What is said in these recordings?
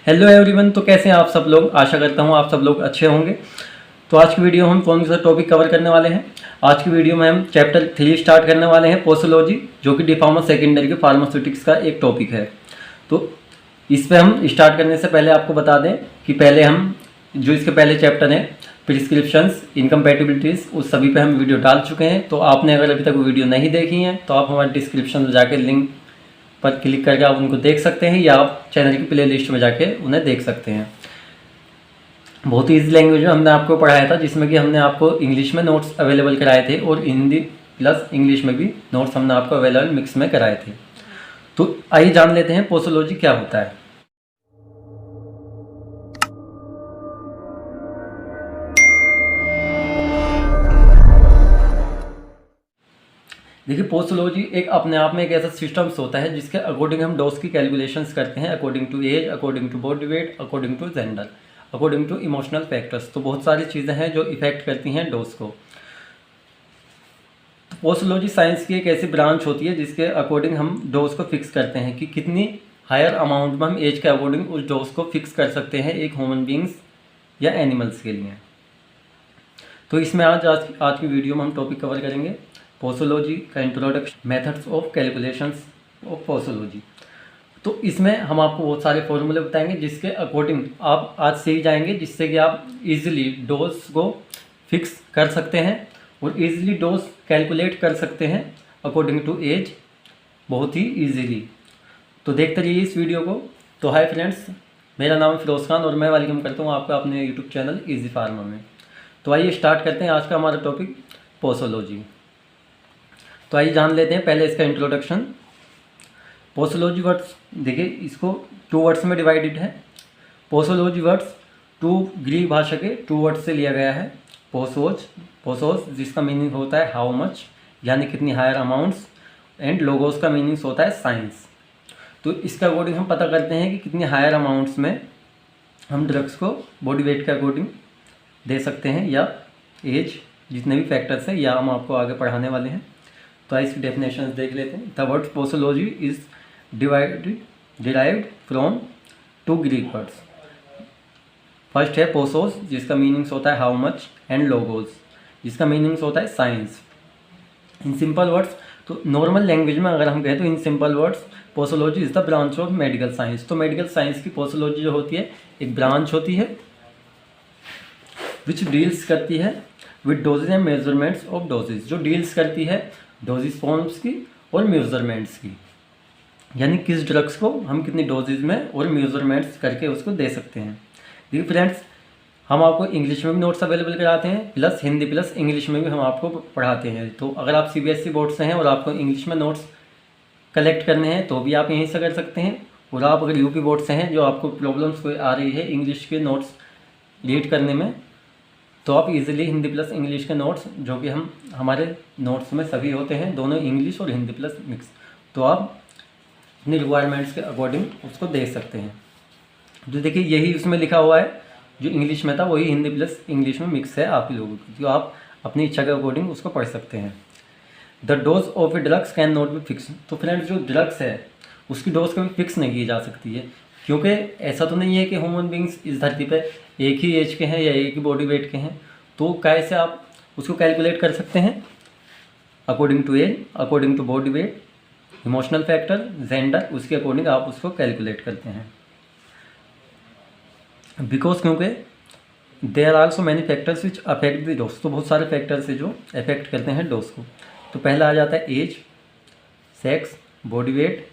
Hello everyone. तो कैसे हैं आप सब लोग? आशा करता हूं आप सब लोग अच्छे होंगे। तो आज की वीडियो हम कौन सा टॉपिक कवर करने वाले हैं? आज की वीडियो में हम चैप्टर 3 स्टार्ट करने वाले हैं, पोसोलॉजी, जो कि डी फार्मा सेकेंडरी के फार्मास्यूटिक्स का एक टॉपिक है। तो इस पर हम स्टार्ट करने से पहले आपको बता दें कि पहले हम जो इसके पहले चैप्टर हैं प्रिस्क्रिप्शंस, इनकम्पैटिबिलिटीज़, उस सभी पे हम वीडियो डाल चुके हैं। तो आपने अगर अभी तक वो वीडियो नहीं देखी है तो आप हमारे डिस्क्रिप्शन में जाकर लिंक पर क्लिक करके आप उनको देख सकते हैं, या आप चैनल की प्ले लिस्ट में जाके उन्हें देख सकते हैं। बहुत ही ईजी लैंग्वेज में हमने आपको पढ़ाया था, जिसमें कि हमने आपको इंग्लिश में नोट्स अवेलेबल कराए थे और हिंदी प्लस इंग्लिश में भी नोट्स हमने आपको अवेलेबल मिक्स में कराए थे। तो आइए जान लेते हैं पोसोलॉजी क्या होता है। देखिए, पोसोलॉजी एक अपने आप में एक ऐसा सिस्टम्स होता है जिसके अकॉर्डिंग हम डोज की कैलकुलेशंस करते हैं, according to age, according to body weight, according to gender, according to emotional factors. तो बहुत सारी चीज़ें हैं जो इफेक्ट करती हैं डोज को। पोसोलॉजी साइंस की एक ऐसी ब्रांच होती है जिसके अकॉर्डिंग हम डोज को फिक्स करते हैं कि कितनी हायर अमाउंट में हम एज के अकॉर्डिंग उस डोज को फिक्स कर सकते हैं एक ह्यूमन बींग्स या एनिमल्स के लिए। तो इसमें आज की वीडियो में हम टॉपिक कवर करेंगे पोसोलॉजी का introduction, methods of calculations of posology. तो इसमें हम आपको बहुत सारे फॉर्मूले बताएंगे जिसके अकॉर्डिंग आप आज सीख जाएंगे, जिससे कि आप इजीली डोज को फिक्स कर सकते हैं और इजीली डोज कैलकुलेट कर सकते हैं अकॉर्डिंग टू एज, बहुत ही इजीली। तो देखते रहिए इस वीडियो को। तो हाय फ्रेंड्स, मेरा नाम है फिरोज खान और मैं वेलकम करता हूँ आपका अपने यूट्यूब चैनल इजी फार्मा में। तो आइए स्टार्ट करते हैं आज का हमारा टॉपिक पोसोलॉजी। तो आइए जान लेते हैं पहले इसका इंट्रोडक्शन। पोसोलॉजी वर्ड्स, देखिए इसको 2 वर्ड्स में डिवाइडेड है। पोसोलॉजी वर्ड्स 2 ग्रीक भाषा के 2 वर्ड्स से लिया गया है। पोसोस जिसका मीनिंग होता है हाउ मच, यानी कितनी हायर अमाउंट्स, एंड लोगोस का मीनिंग होता है साइंस। तो इसका अकॉर्डिंग हम पता करते हैं कि कितनी हायर अमाउंट्स में हम ड्रग्स को बॉडी वेट के अकॉर्डिंग दे सकते हैं, या एज, जितने भी फैक्टर्स हैं, या हम आपको आगे पढ़ाने वाले हैं। तो इसकी डेफिनेशन देख लेते हैं। The word posology is derived from 2 Greek words. First है पोसोस, जिसका मीनिंग्स होता है हाउ मच, एंड लोगोस, जिसका मीनिंग्स होता है साइंस। इन सिंपल वर्ड्स, तो नॉर्मल लैंग्वेज में अगर हम कहें तो in simple words posology is the branch of medical science. तो मेडिकल साइंस की पोसोलॉजी जो होती है एक ब्रांच होती है विच डील्स करती है with doses and measurements of doses, जो डील्स करती है डोजेज फॉर्म्स की और मेजरमेंट्स की, यानी किस ड्रग्स को हम कितनी डोजेज में और मेजरमेंट्स करके उसको दे सकते हैं। देखिए फ्रेंड्स, हम आपको इंग्लिश में भी नोट्स अवेलेबल कराते हैं, प्लस हिंदी प्लस इंग्लिश में भी हम आपको पढ़ाते हैं। तो अगर आप CBSE बोर्ड से हैं और आपको इंग्लिश में नोट्स कलेक्ट करने हैं तो भी आप यहीं से कर सकते हैं, और आप अगर यूपी बोर्ड से हैं जो आपको प्रॉब्लम्स कोई आ रही है इंग्लिश के नोट्स रीड करने में, तो आप इजीली हिंदी प्लस इंग्लिश के नोट्स, जो कि हमारे नोट्स में सभी होते हैं, दोनों इंग्लिश और हिंदी प्लस मिक्स, तो आप अपनी रिक्वायरमेंट्स के अकॉर्डिंग उसको दे सकते हैं। तो देखिए यही उसमें लिखा हुआ है, जो इंग्लिश में था वही हिंदी प्लस इंग्लिश में मिक्स है आप लोगों की, जो आप अपनी इच्छा के अकॉर्डिंग उसको पढ़ सकते हैं। The dose of A drugs can not be fix. तो फ्रेंड्स, जो ड्रग्स है उसकी डोज कभी फिक्स नहीं की जा सकती है, क्योंकि ऐसा तो नहीं है कि ह्यूमन बींग्स इस धरती पे एक ही एज के हैं या एक ही बॉडी वेट के हैं। तो कैसे आप उसको कैलकुलेट कर सकते हैं? According to age, according to body weight, emotional factor, gender, उसके अकॉर्डिंग आप उसको कैलकुलेट करते हैं। बिकॉज क्योंकि there are also many factors which affect the dose. तो बहुत सारे फैक्टर्स है जो अफेक्ट करते हैं डोज को। तो पहला आ जाता है age, sex, body weight,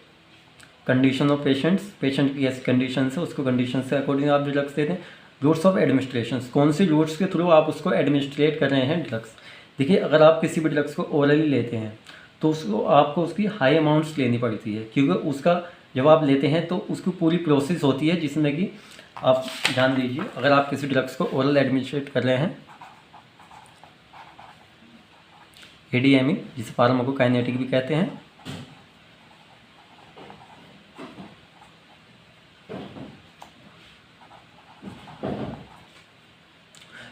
condition of patients, patient की ऐसी कंडीशन है उसको कंडीशन से अकॉर्डिंग आप ड्रग्स देते हैं। रूट्स ऑफ एडमिनिस्ट्रेशन, कौन सी रूट्स के थ्रू आप उसको एडमिनिस्ट्रेट कर रहे हैं ड्रग्स। देखिए, अगर आप किसी भी ड्रग्स को ओरली लेते हैं तो उसको आपको उसकी हाई अमाउंट्स लेनी पड़ती है, क्योंकि उसका जब आप लेते हैं तो उसकी पूरी प्रोसेस होती है, जिसमें कि आप जान लीजिए, अगर आप किसी ड्रग्स को ओरल एडमिनिस्ट्रेट कर रहे हैं, ADME, जिसे फार्माकोकाइनेटिक भी कहते हैं,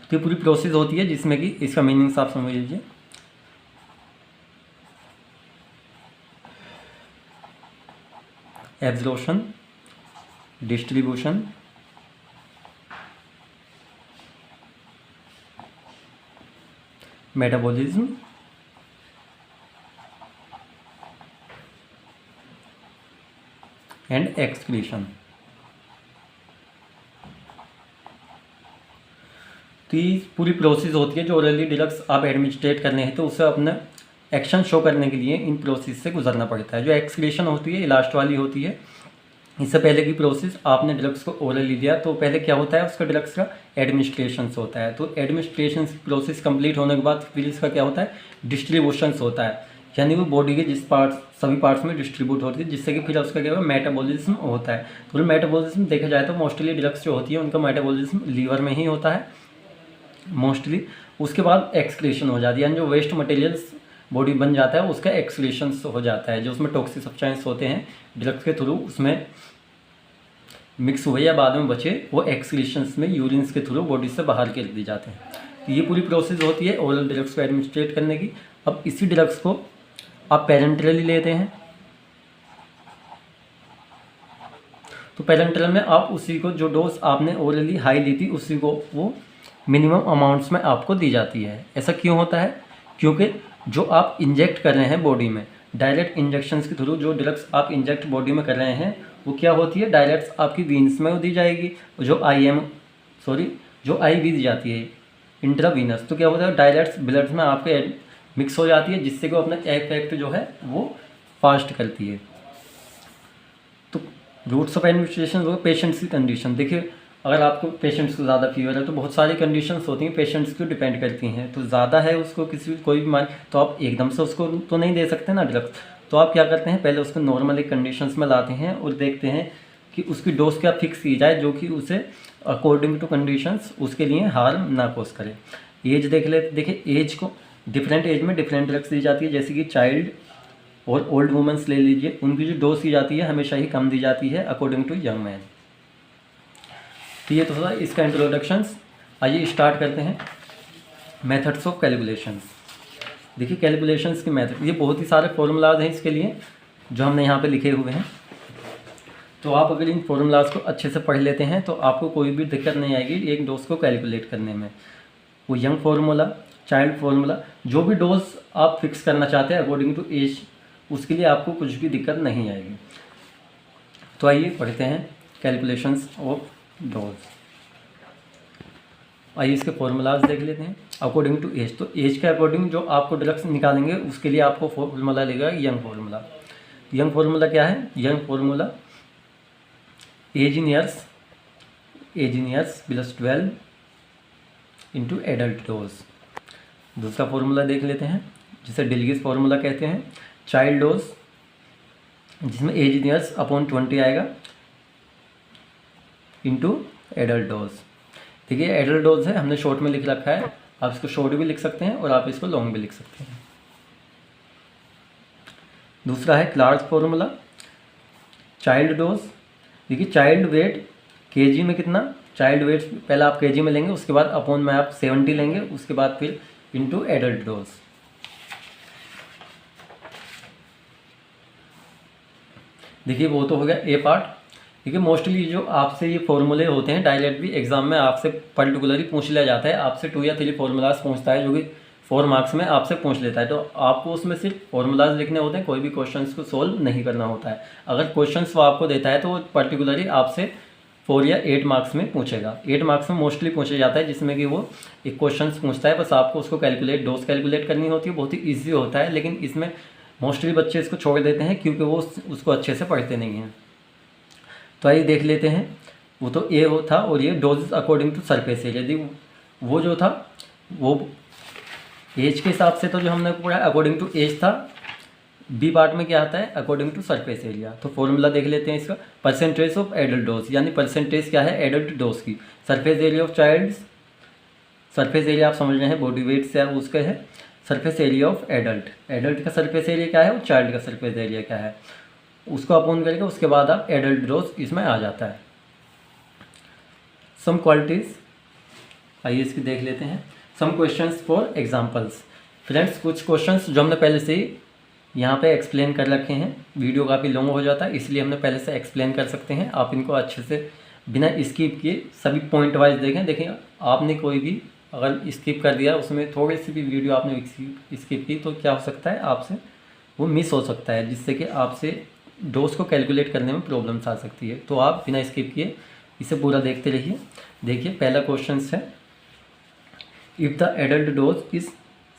तो ये पूरी प्रोसेस होती है जिसमें कि इसका मीनिंग्स आप समझ लीजिए। Absorption, distribution, metabolism and excretion. तो ये पूरी प्रोसेस होती है जो ओरली ड्रग्स आप एडमिनिस्ट्रेट करने हैं तो उससे अपना एक्शन शो करने के लिए इन प्रोसेस से गुजरना पड़ता है। जो एक्सक्रीशन होती है लास्ट वाली होती है। इससे पहले की प्रोसेस आपने ड्रग्स को ओरली लिया तो पहले क्या होता है उसका ड्रग्स का एडमिनिस्ट्रेशन होता है। तो एडमिनिस्ट्रेशन प्रोसेस कंप्लीट होने के बाद फिर इसका क्या होता है डिस्ट्रीब्यूशन होता है, यानी वो बॉडी के जिस पार्ट्स सभी पार्ट्स में डिस्ट्रीब्यूट होती है जिससे कि फिर उसका क्या होगा मेटाबॉलिज्म होता है। तो मेटाबॉलिज्म देखा जाए तो मोस्टली ड्रग्स जो होती है उनका मेटाबॉलिज्म लीवर में ही होता है मोस्टली। उसके बाद एक्सक्रीशन हो जाती है, यानी जो वेस्ट मटेरियल्स बॉडी बन जाता है उसका एक्सक्रीशन हो जाता है। जो उसमें टॉक्सिक सब्सटेंस होते हैं ड्रग्स के थ्रू उसमें मिक्स हुए या बाद में बचे वो एक्सक्रीशंस में यूरिन्स के थ्रू बॉडी से बाहर कर दिए जाते हैं। तो ये पूरी प्रोसेस होती है ओरल ड्रग्स को एडमिनिस्ट्रेट करने की। अब इसी ड्रग्स को आप पेरेंटरली लेते हैं तो पेरेंटरल में आप उसी को जो डोज आपने ओरली हाई ली थी उसी को वो मिनिमम अमाउंट्स में आपको दी जाती है। ऐसा क्यों होता है? क्योंकि जो आप इंजेक्ट कर रहे हैं बॉडी में डायरेक्ट इंजेक्शंस के थ्रू जो ड्रग्स आप इंजेक्ट बॉडी में कर रहे हैं वो क्या होती है डायरेक्ट आपकी वीन्स में दी जाएगी। जो जो आई वी दी जाती है इंट्रावीनस तो क्या होता है डायरेक्ट ब्लड में आपके मिक्स हो जाती है जिससे कि वो अपना इफेक्ट जो है वो फास्ट करती है। तो रूट्स ऑफ एडमिनिस्ट्रेशन वो पेशेंट्स की कंडीशन देखिए, अगर आपको पेशेंट्स को ज़्यादा फीवर है तो बहुत सारी कंडीशंस होती हैं पेशेंट्स को डिपेंड करती हैं। तो ज़्यादा है उसको कोई बीमारी तो आप एकदम से उसको तो नहीं दे सकते ना ड्रग्स। तो आप क्या करते हैं पहले उसको नॉर्मली कंडीशंस में लाते हैं और देखते हैं कि उसकी डोज क्या फिक्स की जाए जो कि उसे अकॉर्डिंग टू कंडीशंस उसके लिए हार्म ना कॉज करे। एज देख ले, देखिए एज को डिफरेंट एज में डिफरेंट ड्रग्स दी जाती है। जैसे कि चाइल्ड और ओल्ड वुमेंस ले लीजिए, उनकी जो डोज की जाती है हमेशा ही कम दी जाती है अकॉर्डिंग टू यंग मैन। तो ये तो था इसका इंट्रोडक्शंस। आइए स्टार्ट करते हैं मेथड्स ऑफ कैलकुलेशंस। देखिए कैलकुलेशंस के मेथड ये बहुत ही सारे फॉर्मूलाज हैं इसके लिए जो हमने यहाँ पे लिखे हुए हैं। तो आप अगर इन फॉर्मूलाज को अच्छे से पढ़ लेते हैं तो आपको कोई भी दिक्कत नहीं आएगी एक डोज को कैलकुलेट करने में। वो यंग फार्मूला, चाइल्ड फार्मूला, जो भी डोज आप फिक्स करना चाहते हैं अकॉर्डिंग टू एज उसके लिए आपको कुछ भी दिक्कत नहीं आएगी। तो आइए पढ़ते हैं कैलकुलेशंस ऑफ डोज। आइए इसके फॉर्मूलाज देख लेते हैं अकॉर्डिंग टू एज। तो एज के अकॉर्डिंग जो आपको ड्रग्स निकालेंगे उसके लिए आपको फॉर्मूला लेगा यंग फार्मूला। यंग फार्मूला क्या है? Young formula age in years plus 12 into adult dose. दूसरा फार्मूला देख लेते हैं जिसे डिल्गिस फार्मूला कहते हैं, चाइल्ड डोज जिसमें एज इन ईयर्स अपॉन 20 आएगा इंटू एडल्ट डोज। देखिए एडल्ट डोज है हमने शॉर्ट में लिख रखा है, आप इसको शॉर्ट भी लिख सकते हैं और आप इसको लॉन्ग भी लिख सकते हैं। दूसरा है क्लार्क फार्मूला, चाइल्ड डोज। देखिए चाइल्ड वेट केजी में कितना, चाइल्ड वेट पहले आप केजी में लेंगे उसके बाद अपॉन में आप 70 लेंगे उसके बाद फिर इंटू एडल्ट डोज। देखिए वो तो हो गया ए पार्ट। देखिए मोस्टली जो आपसे ये फॉर्मूले होते हैं डायरेक्ट भी एग्जाम में आपसे पर्टिकुलरली पूछ लिया जाता है, आपसे 2 या 3 फॉर्मूलाज पूछता है जो कि 4 मार्क्स में आपसे पूछ लेता है। तो आपको उसमें सिर्फ फॉर्मूलाज लिखने होते हैं, कोई भी क्वेश्चंस को सोल्व नहीं करना होता है। अगर क्वेश्चंस वो आपको देता है तो वो पर्टिकुलरली आपसे 4 या 8 मार्क्स में पूछेगा। 8 मार्क्स में मोस्टली पूछा जाता है जिसमें कि वो एक क्वेश्चन पूछता है, बस आपको उसको डोज कैलकुलेट करनी होती है। बहुत ही ईजी होता है लेकिन इसमें मोस्टली बच्चे इसको छोड़ देते हैं क्योंकि वो उसको अच्छे से पढ़ते नहीं हैं। तो आइए देख लेते हैं। वो तो ए था और ये dose according to surface area. यदि वो जो था वो एज के हिसाब से तो जो हमने पढ़ा अकॉर्डिंग टू एज था। बी पार्ट में क्या आता है अकॉर्डिंग टू सरफेस एरिया। तो फॉर्मूला देख लेते हैं इसका, परसेंटेज ऑफ एडल्ट डोज, यानी परसेंटेज क्या है एडल्ट डोज की। Surface area of child, surface area आप समझ रहे हैं बॉडी वेट से उसका है। Surface area of adult, adult का सरफेस एरिया क्या है और चाइल्ड का सरफेस एरिया क्या है उसको अपोन करके उसके बाद आप एडल्ट डोज इसमें आ जाता है। सम क्वालिटीज आइए इसकी देख लेते हैं। Some questions for examples. Friends कुछ क्वेश्चंस जो हमने पहले से ही यहाँ पे एक्सप्लेन कर रखे हैं, वीडियो काफ़ी लॉन्ग हो जाता है इसलिए हमने पहले से एक्सप्लेन कर सकते हैं। आप इनको अच्छे से बिना स्किप किए सभी पॉइंट वाइज देखें। देखिए आपने कोई भी अगर स्किप कर दिया, उसमें थोड़ी सी भी वीडियो आपने स्किप की, तो क्या हो सकता है आपसे वो मिस हो सकता है, जिससे कि आपसे डोज को कैलकुलेट करने में प्रॉब्लम्स आ सकती है। तो आप बिना स्किप किए इसे पूरा देखते रहिए। देखिए पहला क्वेश्चन है, if the adult dose is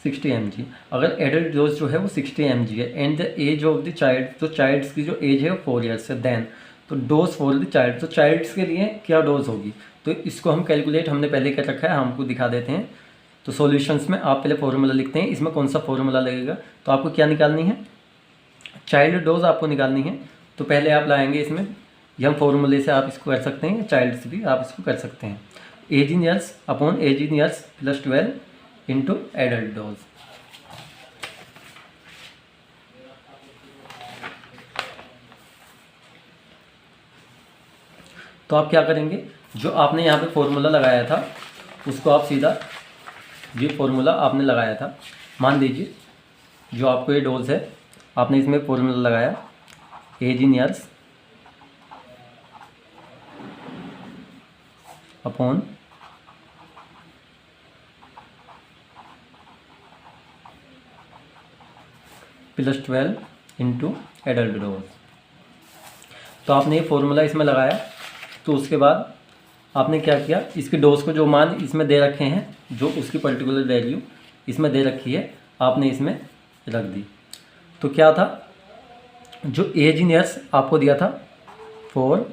60 mg, अगर एडल्ट डोज जो है वो 60 mg है, and the age of the child, तो चाइल्ड्स की जो एज है वो 4 ईयर्स है, देन तो डोज फॉर द चाइल्ड, तो चाइल्ड्स के लिए क्या डोज होगी, तो इसको हम कैलकुलेट हमने पहले कर रखा है, हमको दिखा देते हैं। तो सॉल्यूशंस में आप पहले फॉर्मूला लिखते हैं, इसमें कौन सा फॉर्मूला लगेगा, तो आपको क्या निकालनी है, चाइल्ड डोज आपको निकालनी है। तो पहले आप लाएंगे इसमें यंग फॉर्मूले से आप इसको कर सकते हैं, चाइल्ड से भी आप इसको कर सकते हैं, age in years upon age in years plus 12 into adult dose. तो आप क्या करेंगे, जो आपने यहाँ पे फॉर्मूला लगाया था उसको आप सीधा, ये फॉर्मूला आपने लगाया था, मान लीजिए जो आपको ये डोज है आपने इसमें फॉर्मूला लगाया, age in years upon plus 12 into adult dose. तो आपने ये फॉर्मूला इसमें लगाया, तो उसके बाद आपने क्या किया, इसके डोज को जो मान इसमें दे रखे हैं, जो उसकी पर्टिकुलर वैल्यू इसमें दे रखी है, आपने इसमें रख दी। तो क्या था, जो एज इन ईयर्स आपको दिया था 4,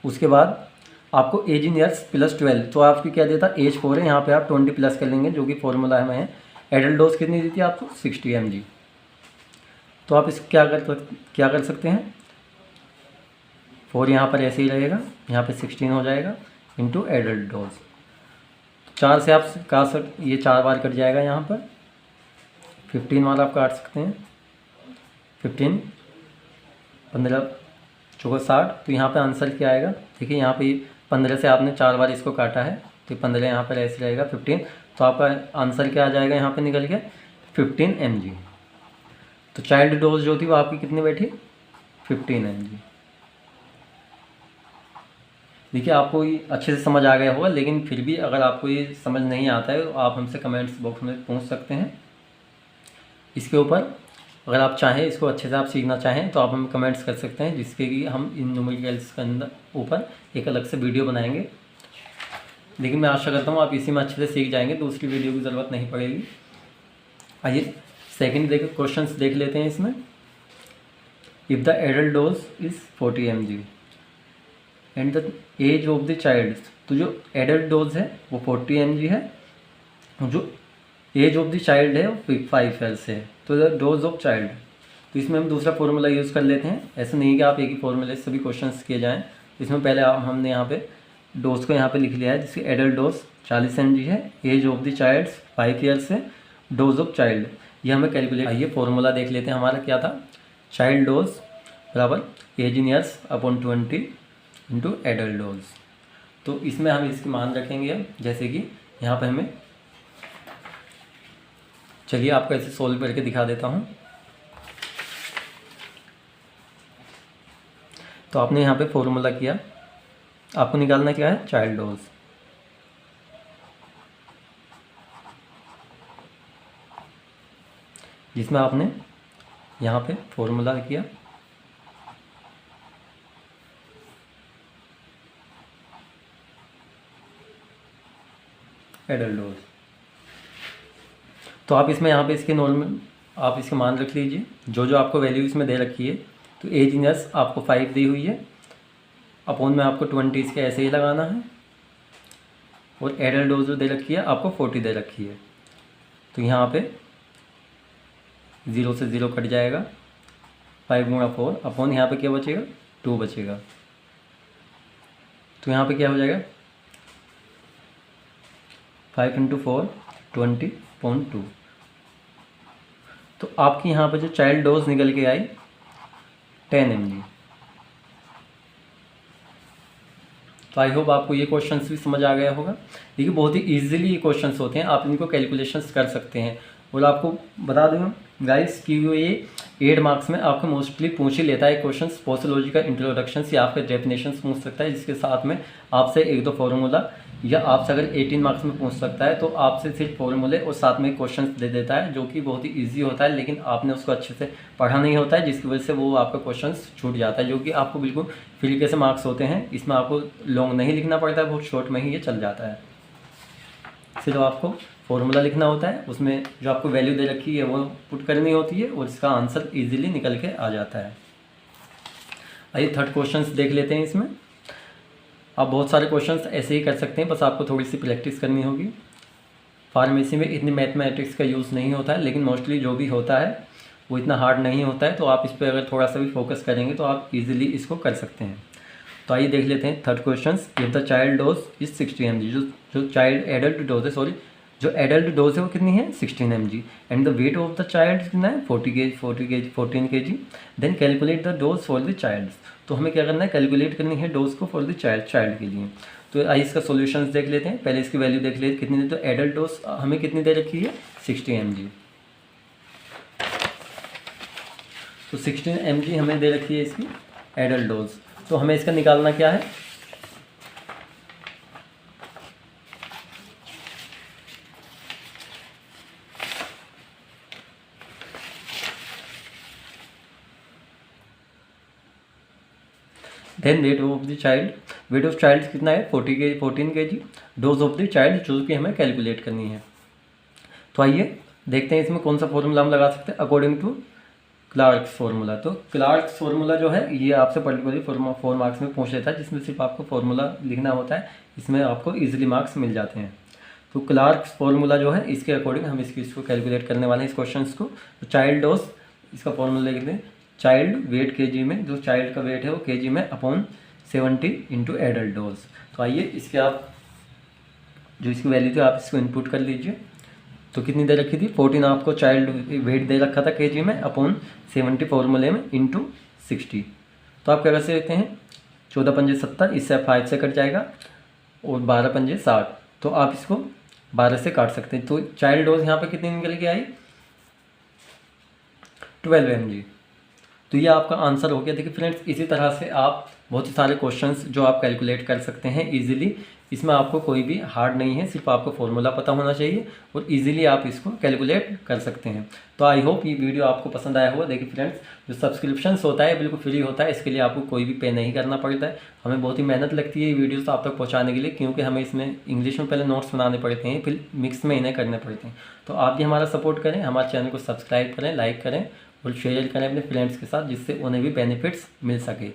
उसके बाद आपको एज इन ईयर्स प्लस 12, तो आपकी क्या दिया था, एज 4 है, यहाँ पे आप 20 प्लस कर लेंगे, जो कि फॉर्मूला में है। एडल्ट डोज कितनी दी थी आपको, 60 mg। तो आप इसको क्या कर सकते हैं, 4 यहाँ पर ऐसे ही रहेगा, यहाँ पे 16 हो जाएगा इंटू एडल्ट डोज। 4 से आप काट सकते, ये 4 बार कट जाएगा, यहाँ पर 15 बार आप काट सकते हैं, 15 15 चौका 60। तो यहाँ पे आंसर क्या आएगा, देखिए यहाँ पे 15 से आपने 4 बार इसको काटा है, तो 15 यहाँ पर ऐसे रहेगा 15, तो आपका आंसर क्या आ जाएगा, यहाँ पे निकल गया 15 mg। तो चाइल्ड डोज जो थी वो आपकी कितनी बैठी, 15 mg। देखिए आपको ये अच्छे से समझ आ गया होगा, लेकिन फिर भी अगर आपको ये समझ नहीं आता है तो आप हमसे कमेंट्स बॉक्स में पूछ सकते हैं। इसके ऊपर अगर आप चाहें, इसको अच्छे से आप सीखना चाहें, तो आप हमें कमेंट्स कर सकते हैं, जिसके कि हम इन न्यूमेरिकल्स के अंदर ऊपर एक अलग से वीडियो बनाएंगे। लेकिन मैं आशा करता हूँ आप इसी में अच्छे से सीख जाएंगे, दूसरी वीडियो की ज़रूरत नहीं पड़ेगी। आइए सेकेंड क्वेश्चन देख लेते हैं इसमें। If the adult dose is 40 mg and the age of the child, तो जो एडल्ट डोज है वो 40 mg है, जो एज ऑफ द चाइल्ड है वो 5 ईयर्स है, तो द डोज ऑफ चाइल्ड। तो इसमें हम दूसरा फॉर्मूला यूज़ कर लेते हैं। ऐसा नहीं कि आप एक ही फॉर्मूले से सभी क्वेश्चंस किए जाएँ। इसमें पहले हमने यहाँ पे डोज को यहाँ पे लिख लिया है, जिसकी एडल्ट डोज 40 mg है, age of the child 5 years है, डोज ऑफ चाइल्ड ये हमें कैलकुलेट। आइए फॉर्मूला देख लेते हैं, हमारा क्या था, चाइल्ड डोज बराबर age in years upon 20 into adult dose. तो इसमें हम इसकी मान रखेंगे, जैसे कि यहाँ पे हमें, चलिए आपको ऐसे सोल्व करके दिखा देता हूँ। तो आपने यहाँ पे फॉर्मूला किया, आपको निकालना क्या है, चाइल्ड डोज। जिसमें आपने यहाँ पे फॉर्मूला किया एडल्ट डोज। तो आप इसमें यहाँ पे इसके नॉर्मल आप इसके मान रख लीजिए, जो जो आपको वैल्यू इसमें दे रखी है। तो एज इन ईयर्स आपको 5 दी हुई है, अपॉन में आपको 20 इसके ऐसे ही लगाना है, और एडल्ट डोज जो दे रखी है आपको 40 दे रखी है। तो यहाँ पे 0 से 0 कट जाएगा, 5 गुणा 4 अपॉन यहाँ पे क्या बचेगा, 2 बचेगा। तो यहाँ पे क्या हो जाएगा, 5 इंटू 4 20.2। तो आपकी यहाँ पे जो चाइल्ड डोज निकल के आई 10 mg। तो आई होप आपको ये क्वेश्चंस भी समझ आ गया होगा। देखिए बहुत ही इजीली ये क्वेश्चंस होते हैं, आप इनको कैलकुलेशंस कर सकते हैं। और आपको बता दूँ गाइस कि ये 8 मार्क्स में आपको मोस्टली पूछ ही लेता है क्वेश्चंस। पोस्टोलॉजी का इंट्रोडक्शन या आपके डेफिनेशंस पूछ सकता है, जिसके साथ में आपसे 1-2 फॉर्मूला या आपसे अगर 18 मार्क्स में पूछ सकता है तो आपसे सिर्फ फॉर्मूले और साथ में क्वेश्चंस दे देता है, जो कि बहुत ही ईजी होता है, लेकिन आपने उसको अच्छे से पढ़ा नहीं होता है, जिसकी वजह से वो आपका क्वेश्चंस छूट जाता है, जो कि आपको बिल्कुल फ्री के से मार्क्स होते हैं। इसमें आपको लॉन्ग नहीं लिखना पड़ता है, बहुत शॉर्ट में ही ये चल जाता है। सिर्फ आपको फॉर्मूला लिखना होता है, उसमें जो आपको वैल्यू दे रखी है वो पुट करनी होती है और इसका आंसर ईजिली निकल के आ जाता है। आइए थर्ड क्वेश्चन देख लेते हैं। इसमें आप बहुत सारे क्वेश्चंस ऐसे ही कर सकते हैं, बस आपको थोड़ी सी प्रैक्टिस करनी होगी। फार्मेसी में इतनी मैथमेटिक्स का यूज़ नहीं होता है, लेकिन मोस्टली जो भी होता है वो इतना हार्ड नहीं होता है, तो आप इस पर अगर थोड़ा सा भी फोकस करेंगे तो आप इजीली इसको कर सकते हैं। तो आइए देख लेते हैं third question. If the child dose is 16 mg, जो चाइल्ड एडल्ट डोज है, सॉरी जो एडल्ट डोज है वो कितनी है 16 mg, and the weight of the child कितना है 14 kg, then calculate the dose for the child. तो हमें क्या करना है, कैलकुलेट करनी है डोज को फॉर द चाइल्ड के लिए। तो आइए इसका सॉल्यूशंस देख लेते हैं। पहले इसकी वैल्यू देख लेते कितनी, तो एडल्ट डोज हमें कितनी दे रखी है 60 mg। तो 16 mg हमें दे रखी है इसकी एडल्ट डोज। तो हमें इसका निकालना क्या है, then weight of the child, weight of child कितना है 14 kg, dose of the child जो कि हमें कैलकुलेट करनी है। तो आइए देखते हैं इसमें कौन सा फॉर्मूला हम लगा सकते हैं अकॉर्डिंग टू क्लार्क्स फार्मूला। तो क्लार्क्स फार्मूला जो है ये आपसे पर्टिकुलरली 4 मार्क्स में पूछ लेता है, जिसमें सिर्फ आपको फार्मूला लिखना होता है, इसमें आपको इजीली मार्क्स मिल जाते हैं। तो क्लार्क्स फार्मूला जो है इसके अकॉर्डिंग हम इसको कैलकुलेट करने वाले हैं इस क्वेश्चन को। तो चाइल्ड डोज, इसका फॉर्मूला लिख दें, चाइल्ड वेट केजी में, जो चाइल्ड का वेट है वो केजी में अपॉन 70 इंटू एडल्ट डोज। तो आइए इसके आप जो इसकी वैल्यू थी आप इसको इनपुट कर लीजिए। तो कितनी दे रखी थी 14 आपको चाइल्ड वेट दे रखा था केजी में अपॉन 70 फॉर्मूले में इंटू 60। तो आप क्या कर सकते हैं 14 पंजे 70, इससे 5 से कट जाएगा और 12 पंजे 60, तो आप इसको 12 से काट सकते हैं। तो चाइल्ड डोज यहाँ पे कितनी निकल के आई 12 mg। तो ये आपका आंसर हो गया। देखिए फ्रेंड्स, इसी तरह से आप बहुत ही सारे क्वेश्चंस जो आप कैलकुलेट कर सकते हैं इजीली। इसमें आपको कोई भी हार्ड नहीं है, सिर्फ आपको फॉर्मूला पता होना चाहिए और इजीली आप इसको कैलकुलेट कर सकते हैं। तो आई होप ये वीडियो आपको पसंद आया होगा। देखिए फ्रेंड्स, जो सब्सक्रिप्शंस होता है बिल्कुल फ्री होता है, इसके लिए आपको कोई भी पे नहीं करना पड़ता है। हमें बहुत ही मेहनत लगती है ये वीडियोस आप तक पहुँचाने के लिए, क्योंकि हमें इसमें इंग्लिश में पहले नोट्स बनाने पड़ते हैं, फिर मिक्स में इन्हें करने पड़ते हैं। तो आप भी हमारा सपोर्ट करें, हमारे चैनल को सब्सक्राइब करें, लाइक करें और शेयर करें अपने फ्रेंड्स के साथ, जिससे उन्हें भी बेनिफिट्स मिल सके।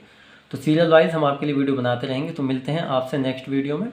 तो सीरियल वाइज हम आपके लिए वीडियो बनाते रहेंगे। तो मिलते हैं आपसे नेक्स्ट वीडियो में।